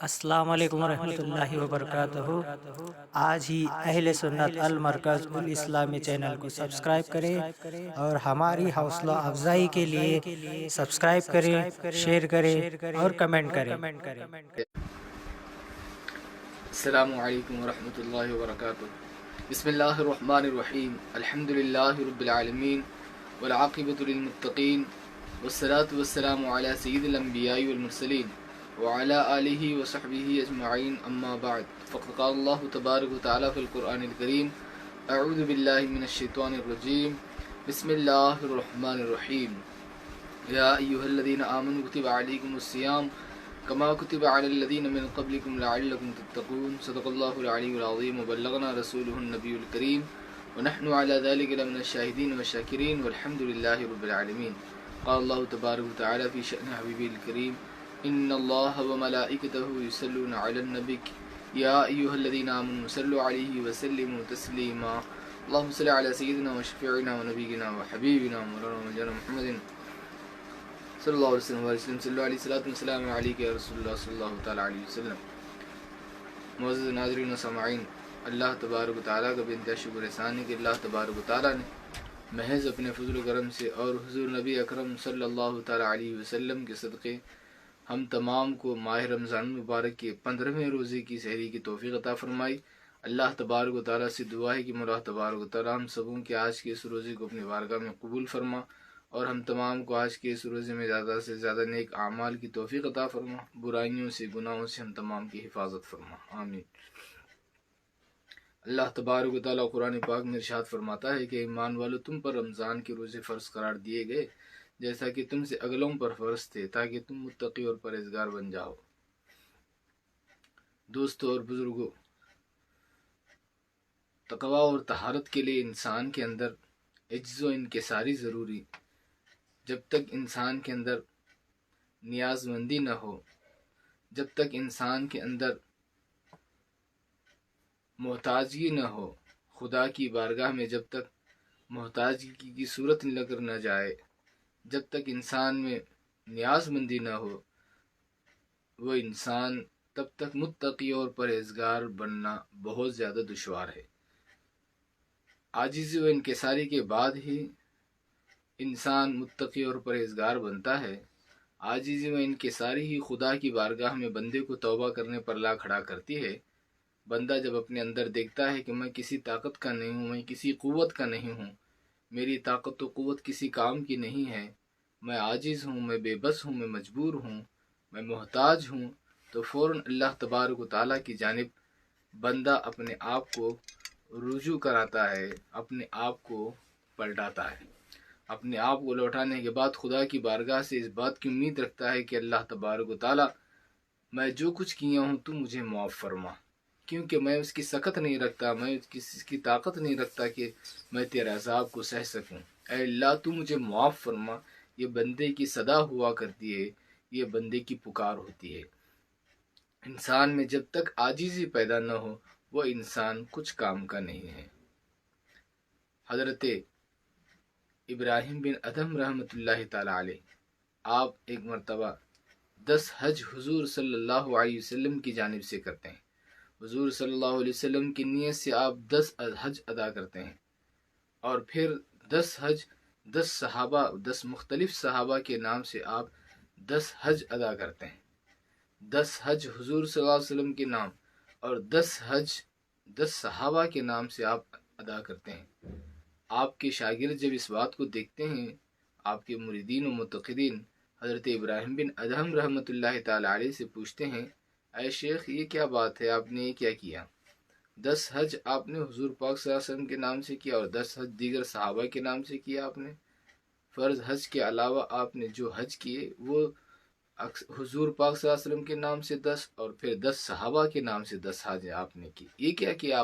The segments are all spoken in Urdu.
السلام علیکم ورحمۃ اللہ وبرکاتہ۔ آج ہی اہل سنت المرکز الاسلامی چینل کو سبسکرائب کریں اور ہماری حوصلہ افزائی کے لیے سبسکرائب کریں، شیئر کریں اور کمنٹ کریں۔ السلام علیکم ورحمۃ اللہ وبرکاتہ۔ بسم اللہ الرحمن الرحیم، الحمد للہ رب العالمین والعاقبۃ للمتقین والصلاة والسلام علی سید الانبیاء والمرسلین وعلی آلہ وصحبہ اجمعین، اما بعد، فقد قال اللہ تبارک وتعالی فی القرآن الکریم، اعوذ باللہ من الشیطان الرجیم، بسم اللہ الرحمن الرحیم، یا ایہا الذین آمنوا کتب علیکم الصیام کما کتب علی الذین من قبلکم لعلکم تتقون، صدق اللہ العلی العظیم وبلغنا رسولہ النبی الکریم ونحن علی ذلک لمن الشاہدین والشاکرین والحمد للہ رب العالمین۔ قال اللہ تبارک وتعالی فی شأن حبیبہ الکریم، ان اللہ وملائکتہ یصلون علی النبی یا ایہا الذین آمنوا صلوا علیہ وسلموا تسلیما، اللہم صل علی سیدنا وشفیعنا ونبینا وحبیبنا مولانا مولانا محمد صلی اللہ علیہ وسلم، صلی اللہ علیہ الصلوۃ والسلام علیک یا رسول اللہ صلی اللہ تعالیٰ علیہ وسلم۔ معزز ناظرین و سامعین، اللہ تبارک و تعالیٰ کا بے انتہا شکر احسان ہے کہ اللہ تبارک و تعالیٰ نے محض اپنے فضل و کرم سے اور حضور نبی اکرم صلی اللہ تعالیٰ علیہ وسلم کے صدقے ہم تمام کو ماہ رمضان مبارک کے 15ویں روزے کی سحری کی توفیق عطا فرمائی۔ اللہ تبارک و تعالیٰ سے دعا ہے کہ مولا تبارک و تعالیٰ ہم سبوں کے آج کے اس روزے کو اپنی بارگاہ میں قبول فرما اور ہم تمام کو آج کے اس روزے میں زیادہ سے زیادہ نیک اعمال کی توفیق عطا فرما، برائیوں سے گناہوں سے ہم تمام کی حفاظت فرما، آمین۔ اللہ تبارک و تعالیٰ قرآن پاک میں ارشاد فرماتا ہے کہ ایمان والو، تم پر رمضان کے روزے فرض قرار دیے گئے جیسا کہ تم سے اگلوں پر فرض تھے، تاکہ تم متقی اور پرہیزگار بن جاؤ۔ دوستو اور بزرگوں، تقوی اور طہارت کے لیے انسان کے اندر عجز و انکساری ضروری۔ جب تک انسان کے اندر نیاز مندی نہ ہو، جب تک انسان کے اندر محتاجگی نہ ہو، خدا کی بارگاہ میں جب تک محتاجگی کی صورت نظر نہ جائے، جب تک انسان میں نیاز مندی نہ ہو، وہ انسان تب تک متقی اور پرہیزگار بننا بہت زیادہ دشوار ہے۔ عاجزی و انکساری کے بعد ہی انسان متقی اور پرہیزگار بنتا ہے۔ عاجزی و انکساری ہی خدا کی بارگاہ میں بندے کو توبہ کرنے پر لا کھڑا کرتی ہے۔ بندہ جب اپنے اندر دیکھتا ہے کہ میں کسی طاقت کا نہیں ہوں، میں کسی قوت کا نہیں ہوں، میری طاقت و قوت کسی کام کی نہیں ہے، میں عاجز ہوں، میں بے بس ہوں، میں مجبور ہوں، میں محتاج ہوں، تو فوراً اللہ تبارک و تعالیٰ کی جانب بندہ اپنے آپ کو رجوع کراتا ہے، اپنے آپ کو پلٹاتا ہے، اپنے آپ کو لوٹانے کے بعد خدا کی بارگاہ سے اس بات کی امید رکھتا ہے کہ اللہ تبارک و تعالیٰ، میں جو کچھ کیا ہوں تو مجھے معاف فرما، کیونکہ میں اس کی سخت نہیں رکھتا، میں اس کی طاقت نہیں رکھتا کہ میں تیرے عذاب کو سہ سکوں۔ اے اللہ تو مجھے معاف فرما، یہ بندے کی صدا ہوا کرتی ہے، یہ بندے کی پکار ہوتی ہے۔ انسان میں جب تک عاجزی پیدا نہ ہو، وہ انسان کچھ کام کا نہیں ہے۔ حضرت ابراہیم بن ادھم رحمۃ اللہ تعالیٰ علیہ، آپ ایک مرتبہ 10 حج حضور صلی اللہ علیہ وسلم کی جانب سے کرتے ہیں۔ حضور صلی اللہ علیہ وسلم کی نیت سے آپ 10 حج ادا کرتے ہیں، اور پھر 10 حج 10 صحابہ، 10 مختلف صحابہ کے نام سے آپ 10 حج ادا کرتے ہیں۔ 10 حج حضور صلی اللہ علیہ وسلم کے نام اور 10 حج 10 صحابہ کے نام سے آپ ادا کرتے ہیں۔ آپ کے شاگرد جب اس بات کو دیکھتے ہیں، آپ کے مریدین و متقدین حضرت ابراہیم بن ادھم رحمۃ اللہ تعالیٰ علیہ سے پوچھتے ہیں، اے شیخ، یہ کیا بات ہے، آپ نے یہ کیا کیا؟ 10 حج آپ نے حضور پاک صلی اللہ علیہ وسلم کے نام سے کیا اور 10 حج دیگر صحابہ کے نام سے کیا آپ نے۔ فرض حج کے علاوہ آپ نے جو حج کیے وہ حضور پاک صلی اللہ علیہ وسلم کے نام سے 10 اور پھر 10 صحابہ کے نام سے 10 حج آپ نے کی۔ یہ کیا کیا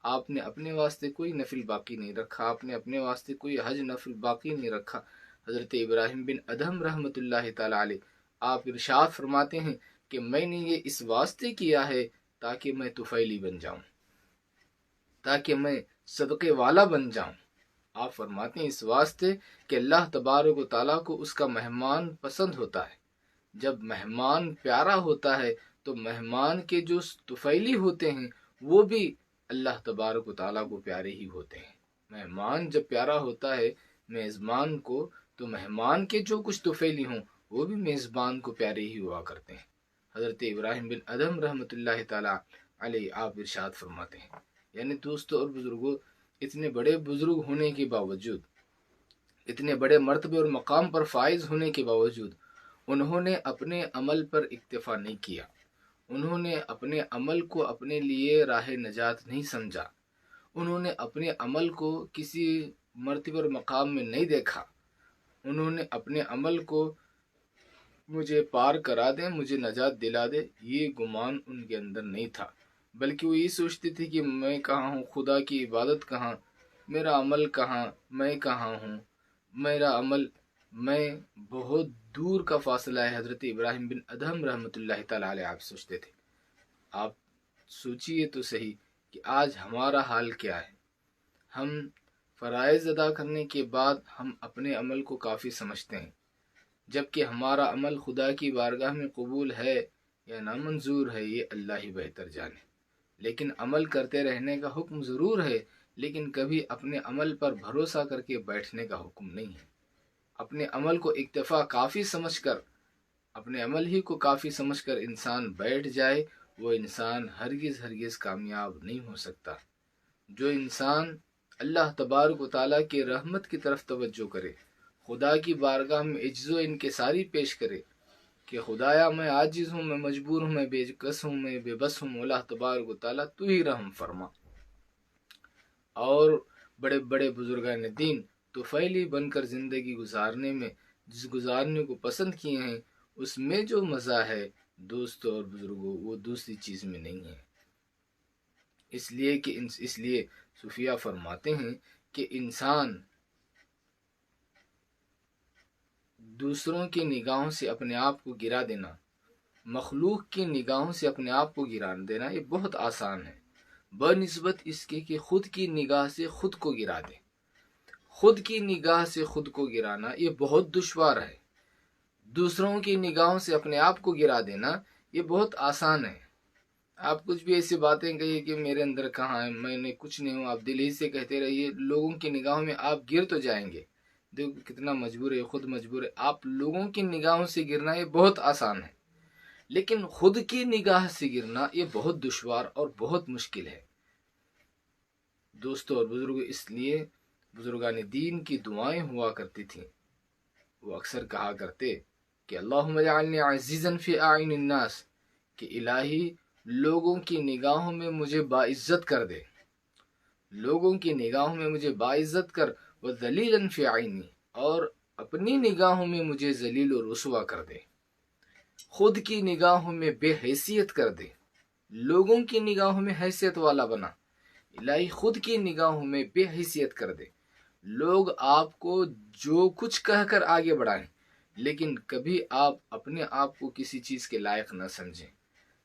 آپ نے اپنے واسطے کوئی نفل باقی نہیں رکھا، آپ نے اپنے واسطے کوئی حج نفل باقی نہیں رکھا۔ حضرت ابراہیم بن ادھم رحمۃ اللہ تعالیٰ علیہ، آپ ارشاد فرماتے ہیں کہ میں نے یہ اس واسطے کیا ہے تاکہ میں طفیلی بن جاؤں، تاکہ میں صدقے والا بن جاؤں۔ آپ فرماتے ہیں اس واسطے کہ اللہ تبارک و تعالیٰ کو اس کا مہمان پسند ہوتا ہے۔ جب مہمان پیارا ہوتا ہے تو مہمان کے جو طفیلی ہوتے ہیں وہ بھی اللہ تبارک و تعالیٰ کو پیارے ہی ہوتے ہیں۔ مہمان جب پیارا ہوتا ہے میزبان کو، تو مہمان کے جو کچھ طفیلی ہوں وہ بھی میزبان کو پیارے ہی ہوا کرتے ہیں۔ حضرت ابراہیم بن ادہم رحمۃ اللہ تعالیٰ علیہ آپ ارشاد فرماتے ہیں، یعنی دوستوں اور بزرگوں، اتنے بڑے بزرگ ہونے کے باوجود، اتنے بڑے مرتبے اور مقام پر فائز ہونے کے باوجود، انہوں نے اپنے عمل پر اکتفا نہیں کیا، انہوں نے اپنے عمل کو اپنے لیے راہ نجات نہیں سمجھا، انہوں نے اپنے عمل کو کسی مرتبے اور مقام میں نہیں دیکھا، انہوں نے اپنے عمل کو مجھے پار کرا دے، مجھے نجات دلا دے، یہ گمان ان کے اندر نہیں تھا، بلکہ وہ یہ سوچتے تھے کہ میں کہاں ہوں، خدا کی عبادت کہاں، میرا عمل کہاں، میں کہاں ہوں، میرا عمل، میں بہت دور کا فاصلہ ہے۔ حضرت ابراہیم بن ادہم رحمۃ اللہ تعالیٰ علیہ آپ سوچتے تھے۔ آپ سوچئے تو صحیح کہ آج ہمارا حال کیا ہے۔ ہم فرائض ادا کرنے کے بعد ہم اپنے عمل کو کافی سمجھتے ہیں، جبکہ ہمارا عمل خدا کی بارگاہ میں قبول ہے یا نامنظور ہے یہ اللہ ہی بہتر جانے۔ لیکن عمل کرتے رہنے کا حکم ضرور ہے، لیکن کبھی اپنے عمل پر بھروسہ کر کے بیٹھنے کا حکم نہیں ہے۔ اپنے عمل کو اکتفا کافی سمجھ کر، اپنے عمل ہی کو کافی سمجھ کر انسان بیٹھ جائے، وہ انسان ہرگز کامیاب نہیں ہو سکتا۔ جو انسان اللہ تبارک و تعالیٰ کے رحمت کی طرف توجہ کرے، خدا کی بارگاہ میں عجز و انکساری پیش کرے کہ خدایا میں عاجز ہوں، میں مجبور ہوں، میں بے کس ہوں، میں بے بس ہوں، اللہ تبارک و تعالیٰ تو ہی رحم فرما۔ اور بڑے بڑے بزرگان دین طفیلی بن کر زندگی گزارنے میں، جس گزارنے کو پسند کیے ہیں، اس میں جو مزہ ہے دوستوں اور بزرگوں، وہ دوسری چیز میں نہیں ہے۔ اس لیے صوفیہ فرماتے ہیں کہ انسان دوسروں کی نگاہوں سے اپنے آپ کو گرا دینا، مخلوق کی نگاہوں سے اپنے آپ کو گرا دینا، یہ بہت آسان ہے، بنسبت اس کے کہ خود کی نگاہ سے خود کو گرا دے۔ خود کی نگاہ سے خود کو گرانا یہ بہت دشوار ہے، دوسروں کی نگاہوں سے اپنے آپ کو گرا دینا یہ بہت آسان ہے۔ آپ کچھ بھی ایسی باتیں کہیے کہ میرے اندر کہاں ہے، میں نے کچھ نہیں ہوں، آپ دل ہی سے کہتے رہیے، لوگوں کی نگاہوں میں آپ گر تو جائیں گے۔ دیکھو کتنا مجبور ہے، خود مجبور ہے۔ آپ لوگوں کی نگاہوں سے گرنا یہ بہت آسان ہے، لیکن خود کی نگاہ سے گرنا یہ بہت دشوار اور بہت مشکل ہے۔ دوستوں اور بزرگوں، اس لیے بزرگان دین کی دعائیں ہوا کرتی تھیں، وہ اکثر کہا کرتے کہ اللہم اجعلنی عزیزا فی اعین الناس، کہ الہی لوگوں کی نگاہوں میں مجھے باعزت کر دے، لوگوں کی نگاہوں میں مجھے باعزت کر، وذلیلا فی عینی، اور اپنی نگاہوں میں مجھے ذلیل و رسوا کر دے۔ خود کی نگاہوں میں بے حیثیت کر دے، لوگوں کی نگاہوں میں حیثیت والا بنا، الہی خود کی نگاہوں میں بے حیثیت کر دے۔ لوگ آپ کو جو کچھ کہہ کر آگے بڑھائیں، لیکن کبھی آپ اپنے آپ کو کسی چیز کے لائق نہ سمجھیں،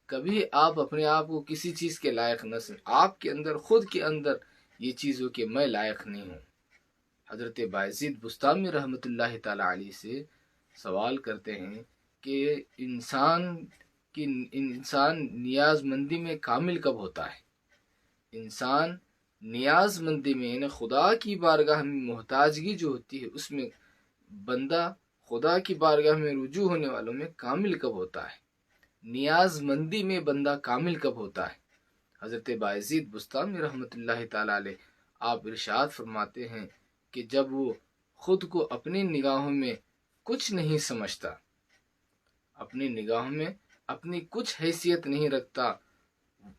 کبھی آپ اپنے آپ کو کسی چیز کے لائق نہ سمجھیں، آپ کے اندر، خود کے اندر یہ چیز ہو کہ میں لائق نہیں ہوں۔ حضرت بایزید بستامی رحمۃ اللہ تعالیٰ علیہ سے سوال کرتے ہیں کہ انسان نیاز مندی میں کامل کب ہوتا ہے؟ انسان نیاز مندی میں، یعنی خدا کی بارگاہ میں محتاجگی جو ہوتی ہے، اس میں بندہ خدا کی بارگاہ میں رجوع ہونے والوں میں کامل کب ہوتا ہے؟ نیاز مندی میں بندہ کامل کب ہوتا ہے؟ حضرت بایزید بستامی رحمۃ اللہ تعالیٰ علیہ آپ ارشاد فرماتے ہیں کہ جب وہ خود کو اپنی نگاہوں میں کچھ نہیں سمجھتا، اپنی نگاہوں میں اپنی کچھ حیثیت نہیں رکھتا،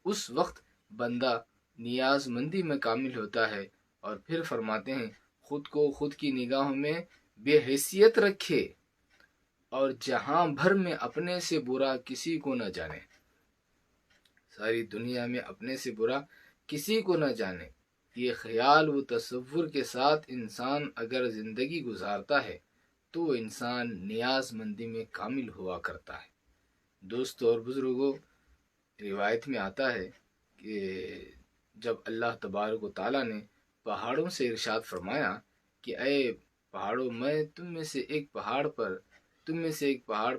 اس وقت بندہ نیاز مندی میں کامل ہوتا ہے۔ اور پھر فرماتے ہیں خود کو خود کی نگاہوں میں بے حیثیت رکھے، اور جہاں بھر میں اپنے سے برا کسی کو نہ جانے، ساری دنیا میں اپنے سے برا کسی کو نہ جانے۔ یہ خیال و تصور کے ساتھ انسان اگر زندگی گزارتا ہے تو وہ انسان نیاز مندی میں کامل ہوا کرتا ہے۔ دوستو اور بزرگوں، روایت میں آتا ہے کہ جب اللہ تبارک و تعالیٰ نے پہاڑوں سے ارشاد فرمایا کہ اے پہاڑوں، میں تم میں سے ایک پہاڑ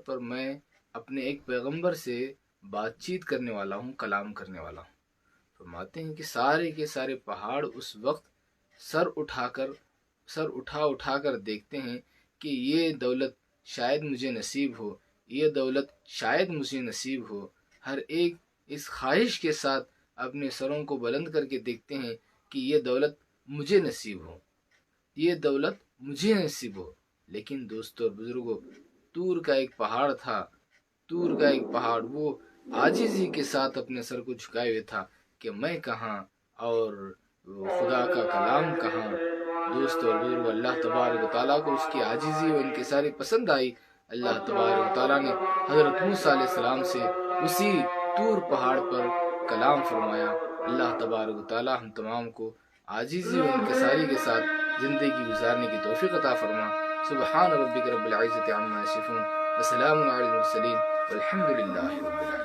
پر میں اپنے ایک پیغمبر سے بات چیت کرنے والا ہوں، کلام کرنے والا ہوں۔ فرماتے ہیں کہ سارے کے سارے پہاڑ اس وقت سر اٹھا کر دیکھتے ہیں کہ یہ دولت شاید مجھے نصیب ہو، یہ دولت شاید مجھے نصیب ہو۔ ہر ایک اس خواہش کے ساتھ اپنے سروں کو بلند کر کے دیکھتے ہیں کہ یہ دولت مجھے نصیب ہو، یہ دولت مجھے نصیب ہو۔ لیکن دوستو اور بزرگوں، طور کا ایک پہاڑ تھا، طور کا ایک پہاڑ، وہ عاجزی کے ساتھ اپنے سر کو جھکائے ہوئے تھا کہ میں کہاں اور خدا کا کلام کہاں۔ دوستو اور بزرگو، اللہ تبارک و تعالیٰ کو اس کی عاجزی و انکساری پسند آئی۔ اللہ تبارک و تعالیٰ نے حضرت موسیٰ علیہ السلام سے اسی طور پہاڑ پر کلام فرمایا۔ اللہ تبارک و تعالیٰ ہم تمام کو عاجزی و انکساری کے ساتھ زندگی گزارنے کی توفیق عطا فرما۔ سبحان ربک رب العزت عما یصفون وسلام علی المرسلین والحمد للہ رب العالمین۔